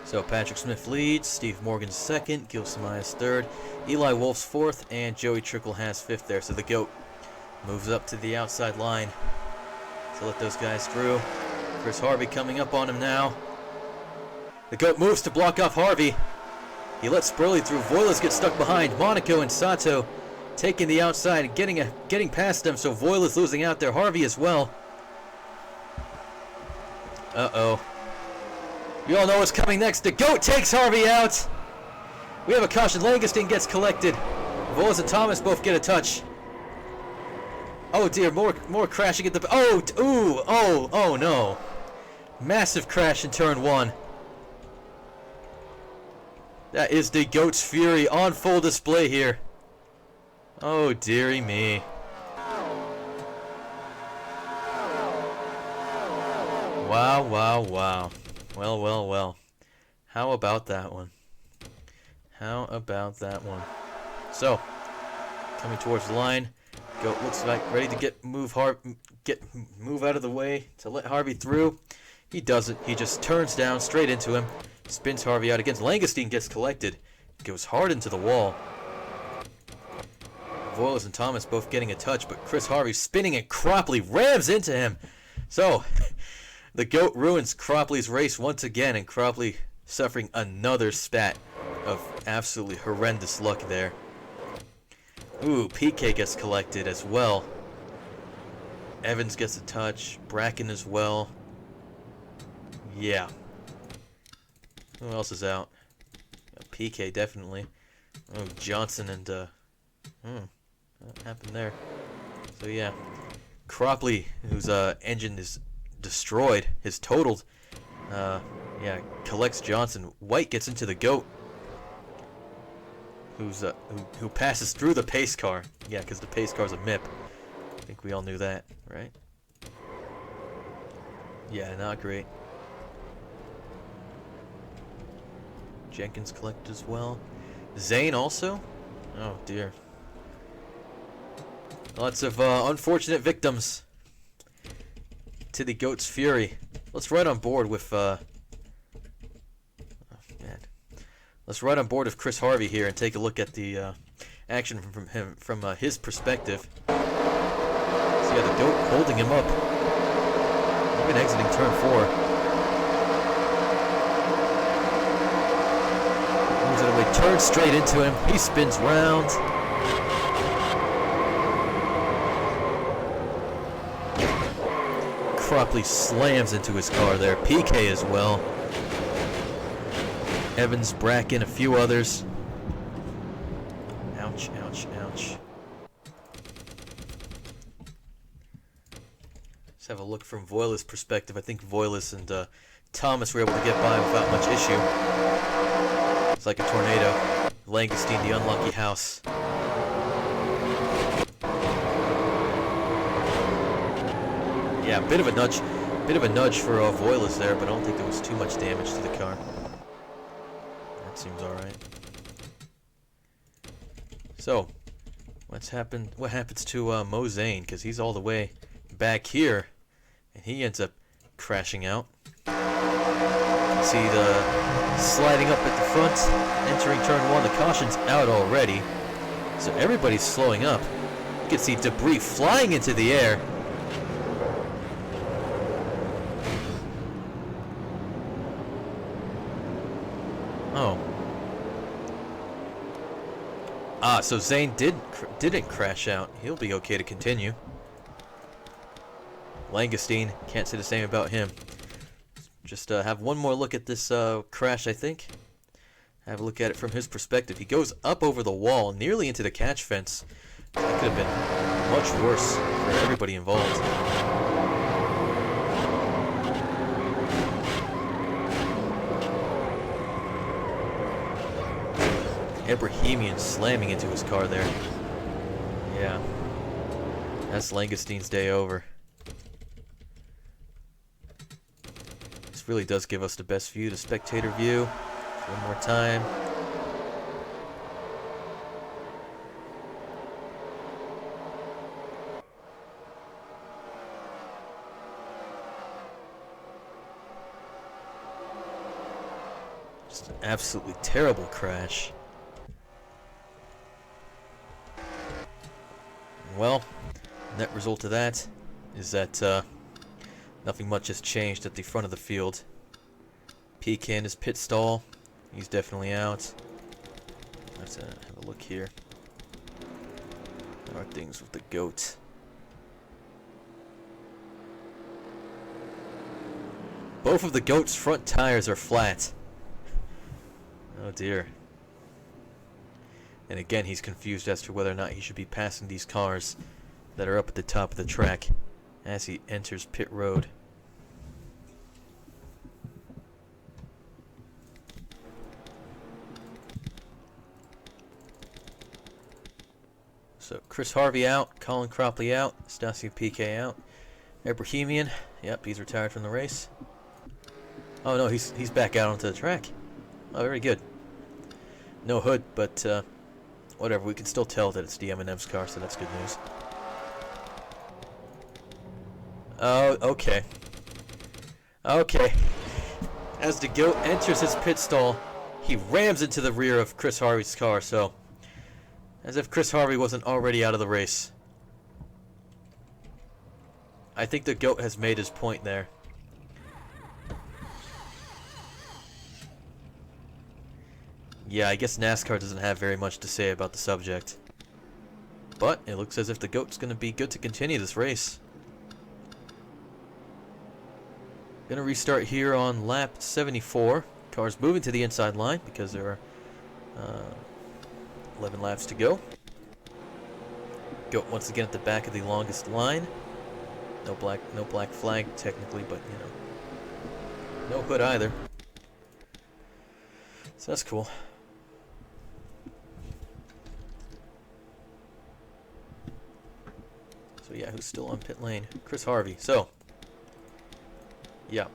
So Patrick Smith leads, Steve Morgan's 2nd, Gil Samaya's 3rd, Eli Wolf's 4th, and Joey Trickle has 5th there. So the GOAT moves up to the outside line to let those guys through. Chris Harvey coming up on him now. The GOAT moves to block off Harvey. He lets Spurley through. Voiles gets stuck behind. Monaco and Sato taking the outside and getting past them. So Voiles losing out there. Harvey as well. Uh-oh. You all know what's coming next. The GOAT takes Harvey out. We have a caution. Langenstein gets collected. Voiles and Thomas both get a touch. Oh dear, more crashing at the... Oh no. Massive crash in turn 1. That is the GOAT's fury on full display here. Oh dearie me. Wow. Well. How about that one? So, coming towards the line. GOAT looks like ready to move out of the way to let Harvey through. He doesn't. He just turns down straight into him. Spins Harvey out against Langenstein, gets collected. Goes hard into the wall. Voiles and Thomas both getting a touch, but Chris Harvey spinning and Cropley rams into him. So, the GOAT ruins Cropley's race once again, and Cropley suffering another spat of absolutely horrendous luck there. Ooh, PK gets collected as well. Evans gets a touch. Bracken as well. Yeah. Who else is out? PK definitely. Oh, Johnson and what happened there? So yeah, Cropley, whose engine is destroyed, is totaled. Yeah, collects Johnson. White gets into the goat, who passes through the pace car. Yeah, because the pace car's a MIP. I think we all knew that, right? Yeah, not great. Jenkins collected as well. Zane also? Oh dear. Lots of unfortunate victims to the GOAT's fury. Let's ride on board with oh man. Let's ride on board with Chris Harvey here and take a look at the action from his perspective. So yeah, the GOAT holding him up. Even exiting turn 4. Moves it away, turns straight into him. He spins round. Cropley slams into his car there. PK as well. Evans, Bracken, a few others. Ouch, ouch, ouch. Let's have a look from Voiles' perspective. I think Voiles and Thomas were able to get by without much issue. It's like a tornado. Langestein, the unlucky house. Yeah, bit of a nudge for Voiles there, but I don't think there was too much damage to the car. That seems all right. So, what happens to Mo Zane? Because he's all the way back here, and he ends up crashing out. See the sliding up at the front, entering turn 1. The caution's out already, so everybody's slowing up. You can see debris flying into the air. Oh. So Zane didn't crash out. He'll be okay to continue. Langestein, can't say the same about him. Just have one more look at this crash, I think. Have a look at it from his perspective. He goes up over the wall, nearly into the catch fence. That could have been much worse for everybody involved. Ibrahimian slamming into his car there. Yeah. That's Langestein's day over. This really does give us the best view, the spectator view. One more time. Just an absolutely terrible crash. Well, net result of that is that nothing much has changed at the front of the field. PK in his pit stall. He's definitely out. Let's have a look here. How are things with the GOAT? Both of the GOAT's front tires are flat. Oh dear. And again, he's confused as to whether or not he should be passing these cars that are up at the top of the track as he enters pit road. So Chris Harvey out, Colin Cropley out, Stasio PK out, Ibrahimian, yep, he's retired from the race. Oh no, he's back out onto the track. Oh, very good. No hood, but whatever, we can still tell that it's the M&M's car, so that's good news. Oh, okay. Okay. As the GOAT enters his pit stall, he rams into the rear of Chris Harvey's car, so as if Chris Harvey wasn't already out of the race. I think the GOAT has made his point there. Yeah, I guess NASCAR doesn't have very much to say about the subject. But it looks as if the GOAT's going to be good to continue this race. Gonna restart here on lap 74. Cars moving to the inside line because there are 11 laps to go. Goat once again at the back of the longest line. No black flag technically, but you know, no hood either. So that's cool. So yeah, who's still on pit lane? Chris Harvey. So yeah,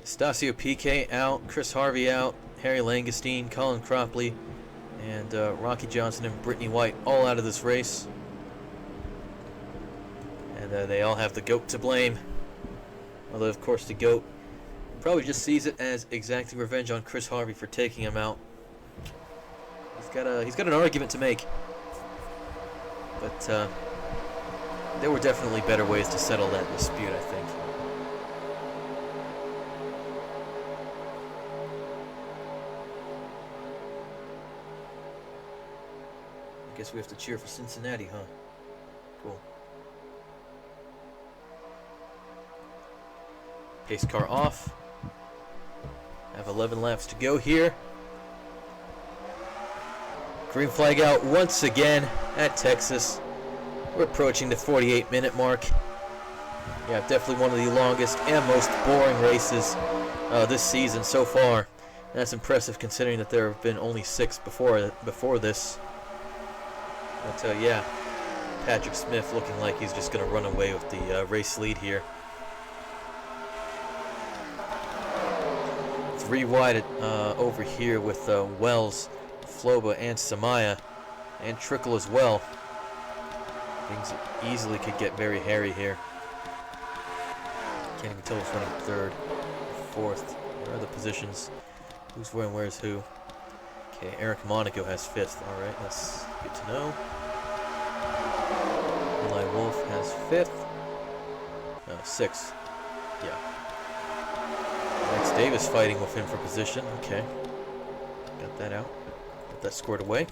Stasio PK out, Chris Harvey out, Harry Langestein, Colin Cropley, and Rocky Johnson and Brittany White all out of this race. And they all have the GOAT to blame. Although, of course, the GOAT probably just sees it as exacting revenge on Chris Harvey for taking him out. He's got an argument to make. But there were definitely better ways to settle that dispute, I think. I guess we have to cheer for Cincinnati, huh? Cool. Pace car off. Have 11 laps to go here. Green flag out once again at Texas. We're approaching the 48-minute mark. Yeah, definitely one of the longest and most boring races this season so far. That's impressive considering that there have been only 6 before this. But yeah, Patrick Smith looking like he's just going to run away with the race lead here. 3 wide over here with Wells, Floba, and Samaya, and Trickle as well. Things easily could get very hairy here. Can't even tell who's running 3rd, 4th. Where are the positions? Who's wearing where's who? Okay, Eric Monaco has 5th. Alright, that's good to know. Eli Wolf has 5th. No, 6th. Yeah. Max Davis fighting with him for position. Okay. Got that out. Got that squared away.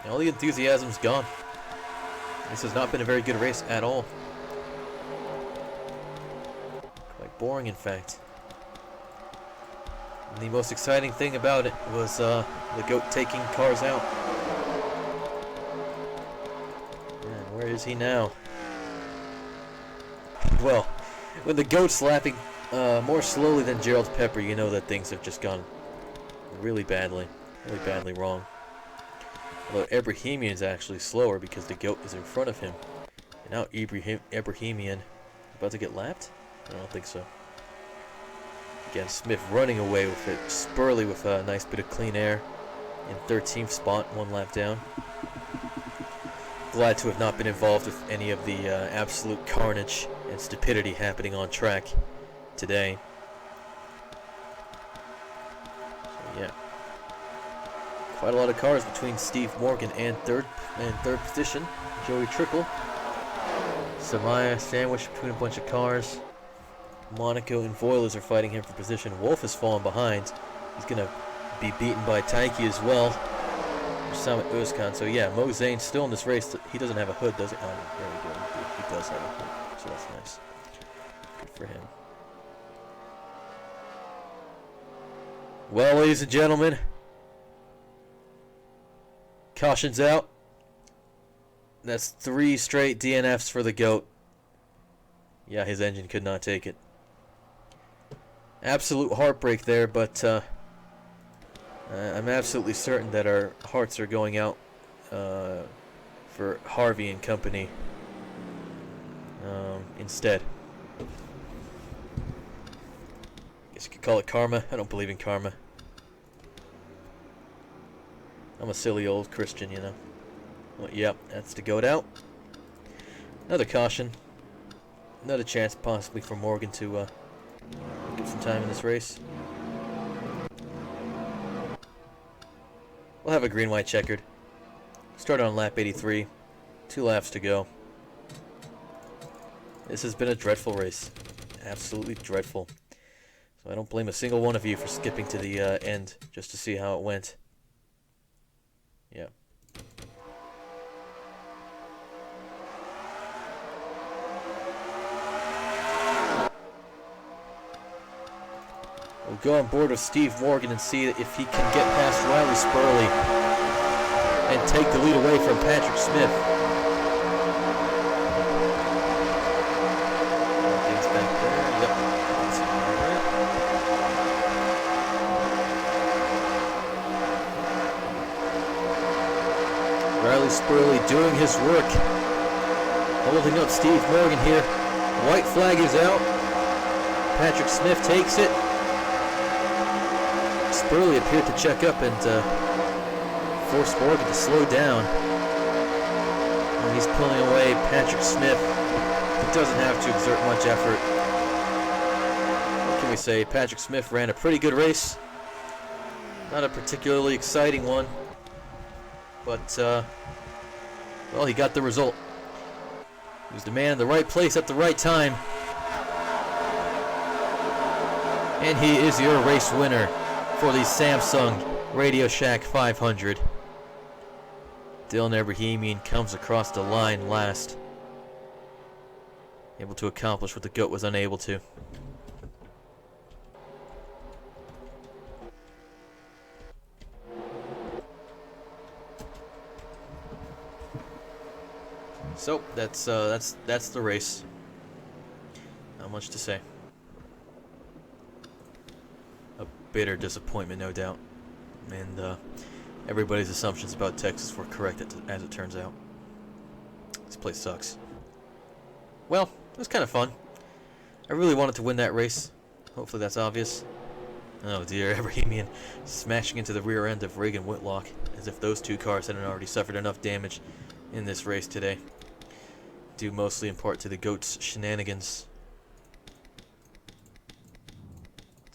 And all the enthusiasm's gone. This has not been a very good race at all. Quite boring, in fact. And the most exciting thing about it was the GOAT taking cars out. And where is he now? Well, when the GOAT's lapping more slowly than Gerald Pepper, you know that things have just gone really badly wrong. Although Ibrahimian's actually slower because the GOAT is in front of him. And now Ibrahimian about to get lapped? I don't think so. Again, Smith running away with it. Spurley with a nice bit of clean air in 13th spot, 1 lap down. Glad to have not been involved with any of the absolute carnage and stupidity happening on track today. So yeah, quite a lot of cars between Steve Morgan and third position, Joey Trickle. Samaya sandwiched between a bunch of cars. Monaco and Voiles are fighting him for position. Wolf has fallen behind. He's gonna be beaten by Taiki as well. Summit Özkan. So yeah, Mo Zane's still in this race. He doesn't have a hood, does he? Oh, there we go. He does have a hood, so that's nice. Good for him. Well, ladies and gentlemen, caution's out. That's 3 straight DNFs for the GOAT. Yeah, his engine could not take it. Absolute heartbreak there, but I'm absolutely certain that our hearts are going out for Harvey and company instead. Guess you could call it karma. I don't believe in karma. I'm a silly old Christian, you know. Well, yep, that's the GOAT out. Another caution. Another chance possibly for Morgan to get some time in this race. We'll have a green-white checkered. Start on lap 83. 2 laps to go. This has been a dreadful race. Absolutely dreadful. So I don't blame a single one of you for skipping to the end just to see how it went. Yeah. We'll go on board with Steve Morgan and see if he can get past Riley Spurley and take the lead away from Patrick Smith. Morgan's back there. Yep. That's all right. Riley Spurley doing his work, holding up Steve Morgan here. White flag is out. Patrick Smith takes it. Spurley appeared to check up and force Morgan to slow down. And he's pulling away Patrick Smith. He doesn't have to exert much effort. What can we say? Patrick Smith ran a pretty good race. Not a particularly exciting one. But, well, he got the result. He was the man in the right place at the right time. And he is your race winner for the Samsung RadioShack 500. Dylan Ebrahimian comes across the line last, able to accomplish what the GOAT was unable to. So that's the race. Not much to say. A bitter disappointment, no doubt, and everybody's assumptions about Texas were correct as it turns out. This place sucks. Well, it was kind of fun. I really wanted to win that race. Hopefully that's obvious. Oh dear, Ebrahimian smashing into the rear end of Reagan Whitlock, as if those two cars hadn't already suffered enough damage in this race today. Due mostly in part to the GOAT's shenanigans.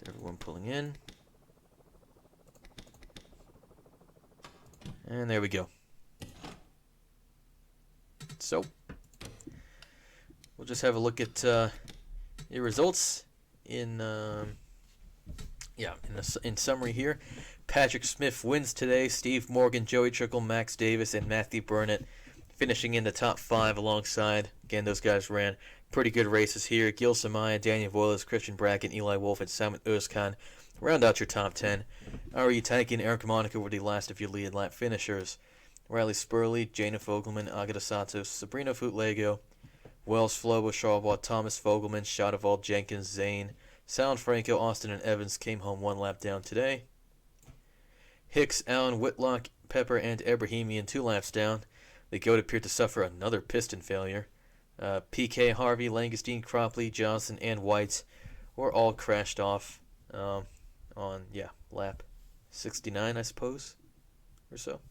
Everyone pulling in. And there we go. So, we'll just have a look at your results in in summary here. Patrick Smith wins today. Steve Morgan, Joey Trickle, Max Davis, and Matthew Burnett finishing in the top 5 alongside. Again, those guys ran pretty good races here. Gil Samaya, Daniel Voiles, Christian Bracken, Eli Wolf, and Simon Özkan round out your top 10. Ari Taiki and Eric Monaco were the last of your lead lap finishers. Riley Spurley, Jana Fogelman, Agata Santos, Sabrina Futlego, Wells Flobo, Charlebois, Thomas Fogelman, Shadowald, Jenkins, Zane, Sound Franco, Austin, and Evans came home one lap down today. Hicks, Allen, Whitlock, Pepper, and Ebrahimian 2 laps down. The GOAT appeared to suffer another piston failure. PK, Harvey, Langestein, Cropley, Johnson, and White were all crashed off on lap 69, I suppose, or so.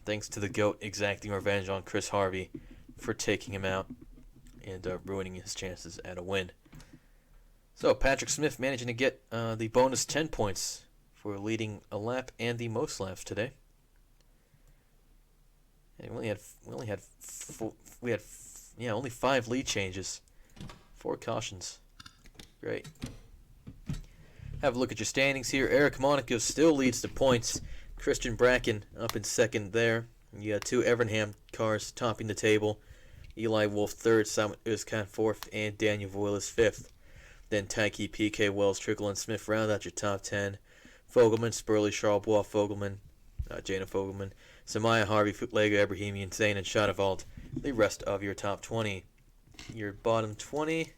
Thanks to the GOAT exacting revenge on Chris Harvey for taking him out and ruining his chances at a win. So Patrick Smith managing to get the bonus 10 points for leading a lap and the most laps today. And we had only 5 lead changes, 4 cautions. Great. Have a look at your standings here. Eric Monaco still leads the points. Christian Bracken up in second there. You got 2 Evernham cars topping the table. Eli Wolf third, Simon Özkan fourth, and Daniel Voiles fifth. Then Taiki, PK, Wells, Trickle, and Smith round out your top 10. Fogelman, Spurley, Charlebois, Fogelman, Jana Fogelman, Samaya, Harvey, Futlego, Ebrahimian, Zane, and Shadowald, the rest of your top 20. Your bottom 20,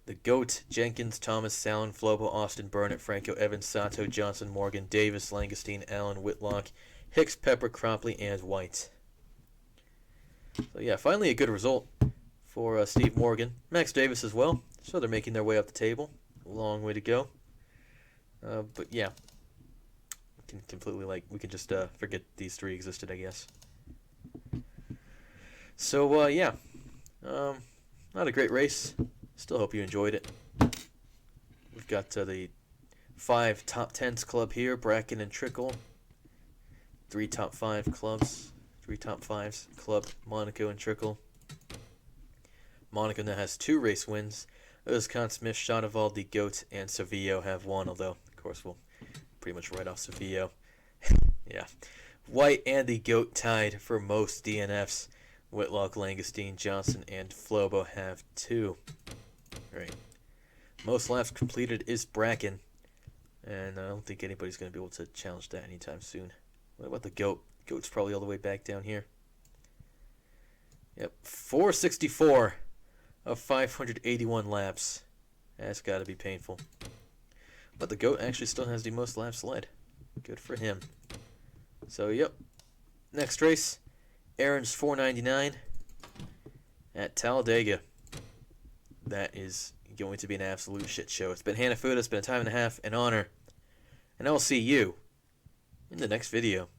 the GOAT, Jenkins, Thomas, Sallin, Flobo, Austin, Burnett, Franco, Evans, Sato, Johnson, Morgan, Davis, Langestein, Allen, Whitlock, Hicks, Pepper, Cropley, and White. So yeah, finally a good result for Steve Morgan. Max Davis as well, so they're making their way up the table. A long way to go. But yeah, we can just forget these 3 existed, I guess. So yeah, not a great race. Still hope you enjoyed it. We've got the 5 top 10s club here, Bracken and Trickle. 3 top 5 clubs, 3 top 5s club, Monaco and Trickle. Monaco now has 2 race wins. Özkan, Smith, Shadowald, the GOAT, and Sevillo have 1, although, of course, we'll pretty much write off Sevillo. Yeah. White and the GOAT tied for most DNFs. Whitlock, Langestein, Johnson, and Flobo have 2. Right. Most laps completed is Bracken And I don't think anybody's going to be able to challenge that anytime soon. What about the GOAT? GOAT's probably all the way back down here. Yep, 464 of 581 laps. That's got to be painful. But the GOAT actually still has the most laps led. Good for him. So, yep. Next race, Aaron's 499 at Talladega. That is going to be an absolute shit show. It's been Hanafuda. It's been a time and a half, an honor. And I will see you in the next video.